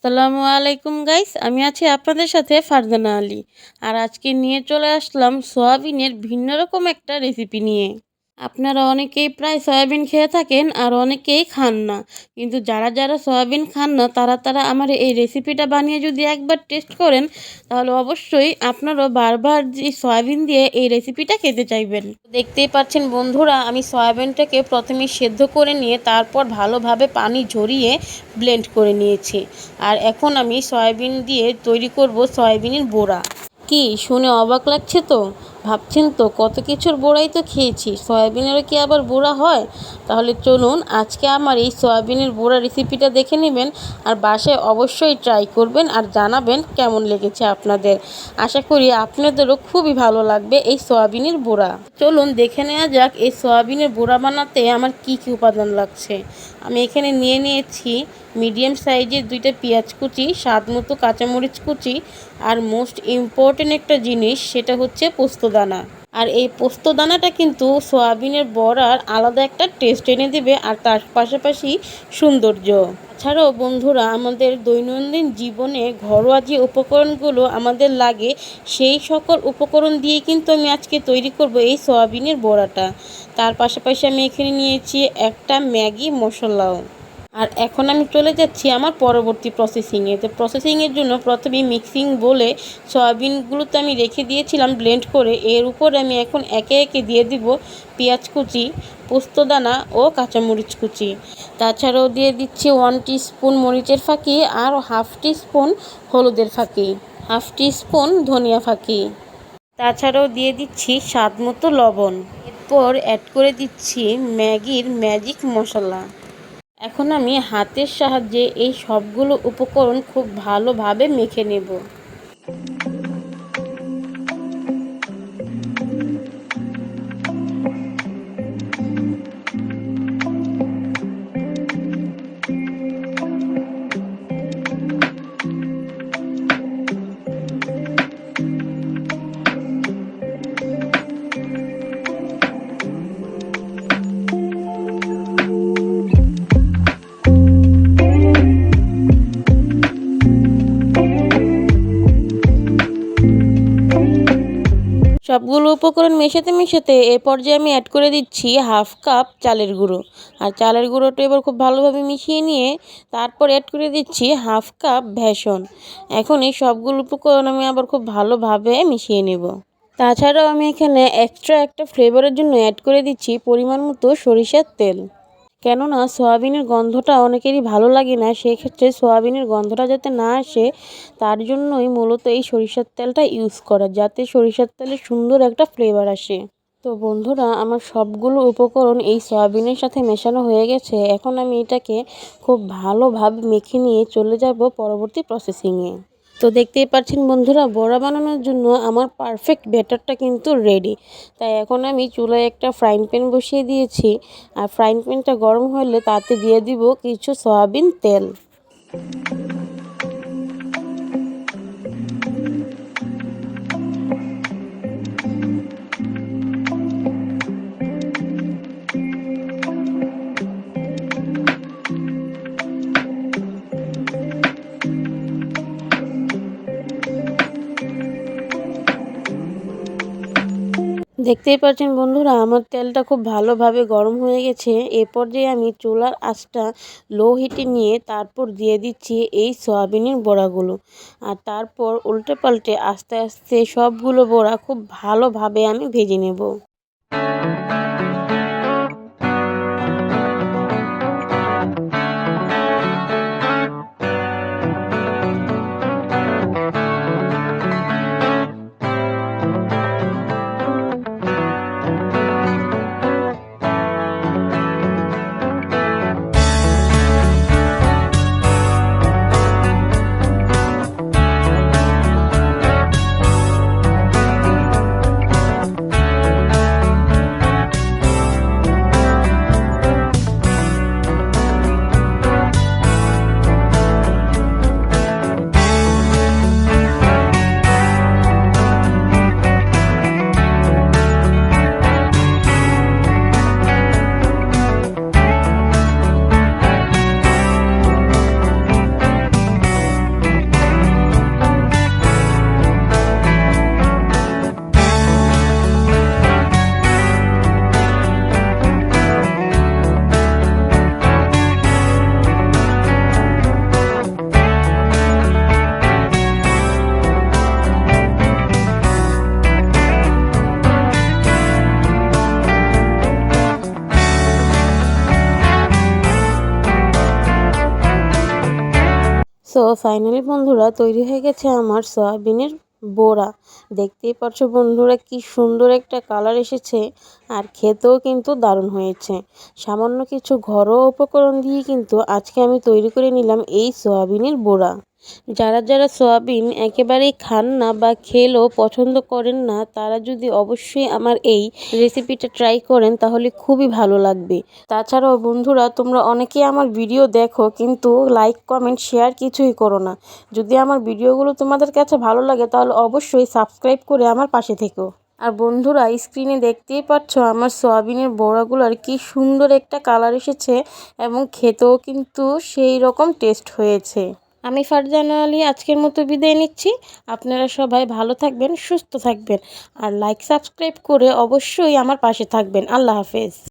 আসসালামু আলাইকুম গাইস, আমি আছি আপনাদের সাথে ফারজানা আলী। আর আজকে নিয়ে চলে আসলাম সয়াবিনের ভিন্ন রকম একটা রেসিপি নিয়ে। আপনারা অনেকেই প্রায় সয়াবিন খেয়ে থাকেন আর অনেকেই খান না, কিন্তু যারা যারা সয়াবিন খান না তারা আমার এই রেসিপিটা বানিয়ে যদি একবার টেস্ট করেন, তাহলে অবশ্যই আপনারাও বারবার যে সয়াবিন দিয়ে এই রেসিপিটা খেতে চাইবেন। দেখতেই পাচ্ছেন বন্ধুরা, আমি সয়াবিনটাকে প্রথমে সেদ্ধ করে নিয়ে তারপর ভালোভাবে পানি ঝরিয়ে ব্লেন্ড করে নিয়েছি। আর এখন আমি সয়াবিন দিয়ে তৈরি করব সয়াবিনের বড়া। কি শুনে অবাক লাগছে তো? ভাবছেন তো কত কিছুর বড়াই তো খেয়েছি, সয়াবিনেরও কি আবার বড়া হয়? তাহলে চলুন আজকে আমার এই সয়াবিনের বড়া রেসিপিটা দেখে নেবেন, আর বাসায় অবশ্যই ট্রাই করবেন আর জানাবেন কেমন লেগেছে আপনাদের। আশা করি আপনাদেরও খুবই ভালো লাগবে এই সয়াবিনের বড়া। চলুন দেখে নেওয়া যাক এই সয়াবিনের বড়া বানাতে আমার কি কি উপাদান লাগছে। আমি এখানে নিয়ে নিয়েছি মিডিয়াম সাইজের 2টা পেঁয়াজ কুচি, স্বাদ মতো কাঁচামরিচ কুচি, আর মোস্ট ইম্পর্টেন্ট একটা জিনিস, সেটা হচ্ছে পোস্তদানা। আর এই পোস্তদানাটা কিন্তু সয়াবিনের বড়ার আলাদা একটা টেস্ট এনে দেবে, আর তার পাশাপাশি সৌন্দর্য। এছাড়াও বন্ধুরা, আমাদের দৈনন্দিন জীবনে ঘরোয়া যে উপকরণগুলো আমাদের লাগে, সেই সকল উপকরণ দিয়ে কিন্তু আমি আজকে তৈরি করব এই সয়াবিনের বড়াটা। তার পাশাপাশি আমি এখানে নিয়েছি একটা ম্যাগি মশলাও। আর এখন আমি চলে যাচ্ছি আমার পরবর্তী প্রসেসিংয়ে। তো প্রসেসিংয়ের জন্য প্রথমে মিক্সিং বলে সয়াবিনগুলো তো আমি রেখে দিয়েছিলাম ব্লেন্ড করে, এর উপর আমি এখন একে একে দিয়ে দিব পেঁয়াজ কুচি, পোস্তদানা ও কাঁচামরিচ কুচি। তাছাড়াও দিয়ে দিচ্ছি 1 টিস্পুন মরিচের ফাঁকি, আর 1/2 টিস্পুন হলুদের ফাঁকি, 1/2 টিস্পুন ধনিয়া ফাঁকি। তাছাড়াও দিয়ে দিচ্ছি স্বাদ মতো লবণ। এরপর অ্যাড করে দিচ্ছি ম্যাগির ম্যাজিক মশলা। এখন আমি হাতের সাহায্যে এই সবগুলো উপকরণ খুব ভালোভাবে মেখে নেব। সবগুলো উপকরণ মেশাতে এ পর্যায়ে আমি অ্যাড করে দিচ্ছি 1/2 কাপ চালের গুঁড়ো। আর চালের গুঁড়োটা এবার খুব ভালোভাবে মিশিয়ে নিয়ে তারপর অ্যাড করে দিচ্ছি 1/2 কাপ বেসন। এখন এই সবগুলো উপকরণ আমি আবার খুব ভালোভাবে মিশিয়ে নেব। তাছাড়াও আমি এখানে এক্সট্রা একটা ফ্লেভারের জন্য অ্যাড করে দিচ্ছি পরিমাণ মতো সরিষার তেল। কেননা সয়াবিনের গন্ধটা অনেকেরই ভালো লাগে না, সেক্ষেত্রে সয়াবিনের গন্ধটা যাতে না আসে তার জন্যই মূলত এই সরিষার তেলটা ইউজ করা, যাতে সরিষার তেলের সুন্দর একটা ফ্লেভার আসে। তো বন্ধুরা, আমার সবগুলো উপকরণ এই সয়াবিনের সাথে মেশানো হয়ে গেছে। এখন আমি এটাকে খুব ভালোভাবে মেখে নিয়ে চলে যাব পরবর্তী প্রসেসিংয়ে। তো দেখতেই পাচ্ছেন বন্ধুরা, বড়া বানানোর জন্য আমার পারফেক্ট ব্যাটারটা কিন্তু রেডি। তাই এখন আমি চুলায় একটা ফ্রাইং প্যান বসিয়ে দিয়েছি, আর ফ্রাইং প্যানটা গরম হলে তাতে দিয়ে দিব কিছু সয়াবিন তেল। দেখতেই পাচ্ছেন বন্ধুরা, আমার তেলটা খুব ভালোভাবে গরম হয়ে গেছে। এ পর্যায়ে আমি চুলার আঁচটা লো হিটে নিয়ে তারপর দিয়ে দিচ্ছি এই সয়াবিনের বড়াগুলো, আর তারপর উল্টে পাল্টে আস্তে আস্তে সবগুলো বড়া খুব ভালোভাবে আমি ভেজে নেব। সো ফাইনালি বন্ধুরা তৈরি হয়ে গেছে আমার সয়াবিনের বড়া। দেখতেই পাচ্ছো বন্ধুরা কি সুন্দর একটা কালার এসেছে, আর খেতেও কিন্তু দারুণ হয়েছে। সামান্য কিছু ঘরোয়া উপকরণ দিয়ে কিন্তু আজকে আমি তৈরি করে নিলাম এই সয়াবিনের বড়া। যারা যারা সয়াবিন একেবারেই খান না বা খেলেও পছন্দ করেন না, তারা যদি অবশ্যই আমার এই রেসিপিটা ট্রাই করেন তাহলে খুবই ভালো লাগবে। তাছাড়াও বন্ধুরা তোমরা অনেকেই আমার ভিডিও দেখো কিন্তু লাইক কমেন্ট শেয়ার কিছুই করো না। যদি আমার ভিডিওগুলো তোমাদের কাছে ভালো লাগে তাহলে অবশ্যই সাবস্ক্রাইব করে আমার পাশে থেকো। আর বন্ধুরা স্ক্রিনে দেখতেই পাচ্ছ আমার সয়াবিনের বড়াগুলোর কি সুন্দর একটা কালার এসেছে এবং খেতেও কিন্তু সেই রকম টেস্ট হয়েছে। আমি ফারজানা আলী আজকের মতো বিদায় নিচ্ছি। আপনারা সবাই ভালো থাকবেন, সুস্থ থাকবেন, আর লাইক সাবস্ক্রাইব করে অবশ্যই আমার পাশে থাকবেন। আল্লাহ হাফেজ।